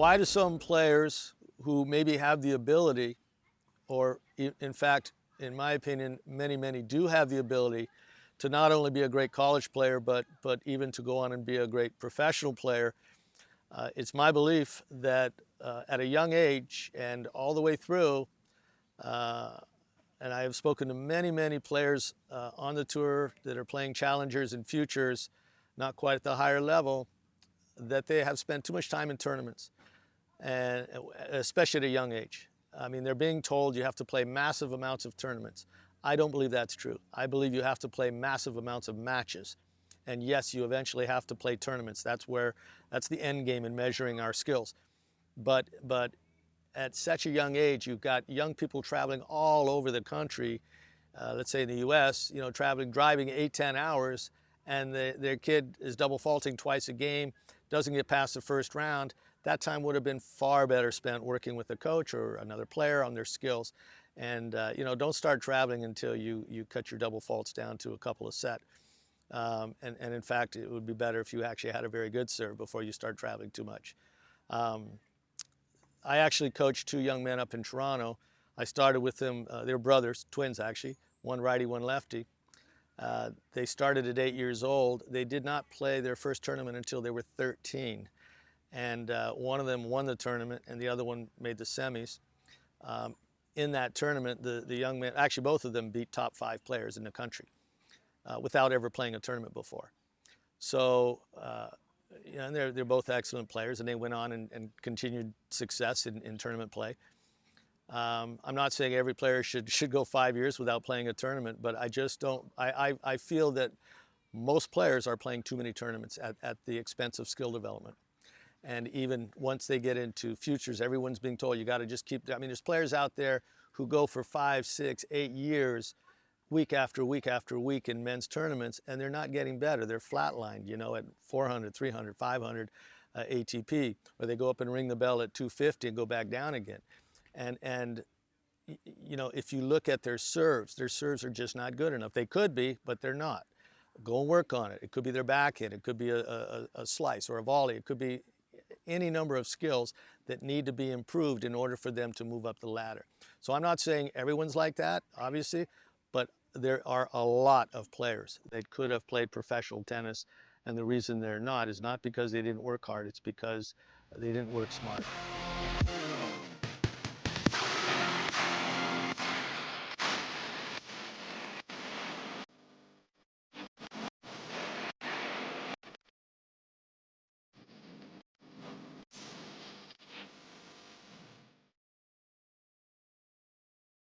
Why do some players who maybe have the ability, or in fact, in my opinion, many do have the ability to not only be a great college player, but even to go on and be a great professional player? It's my belief that at a young age and all the way through, and I have spoken to many players on the tour that are playing challengers and futures, not quite at the higher level, that they have spent too much time in tournaments, and especially at a young age. I mean, they're being told you have to play massive amounts of tournaments. I don't believe that's true. I believe you have to play massive amounts of matches. And yes, you eventually have to play tournaments. That's the end game in measuring our skills. But at such a young age, you've got young people traveling all over the country, let's say in the US, driving 8-10 hours, and their kid is double faulting twice a game, doesn't get past the first round. That time would have been far better spent working with a coach or another player on their skills. And don't start traveling until you cut your double faults down to a couple of set. And in fact, it would be better if you actually had a very good serve before you start traveling too much. I actually coached two young men up in Toronto. I started with them, they were brothers, twins actually, one righty, one lefty. They started at 8 years old. They did not play their first tournament until they were 13. And one of them won the tournament and the other one made the semis. In that tournament, the young men, actually both of them beat top 5 players in the country without ever playing a tournament before. So, and they're both excellent players, and they went on and continued success in tournament play. I'm not saying every player should go 5 years without playing a tournament, but I just don't. I feel that most players are playing too many tournaments at the expense of skill development. And even once they get into futures, everyone's being told you got to just keep. I mean, there's players out there who go for 5, 6, 8 years, week after week after week in men's tournaments, and they're not getting better. They're flatlined, at 400, 300, 500 ATP, or they go up and ring the bell at 250 and go back down again. And if you look at their serves are just not good enough. They could be, but they're not. Go and work on it. It could be their backhand. It could be a slice or a volley. It could be any number of skills that need to be improved in order for them to move up the ladder. So I'm not saying everyone's like that, obviously, but there are a lot of players that could have played professional tennis, and the reason they're not is not because they didn't work hard, it's because they didn't work smart.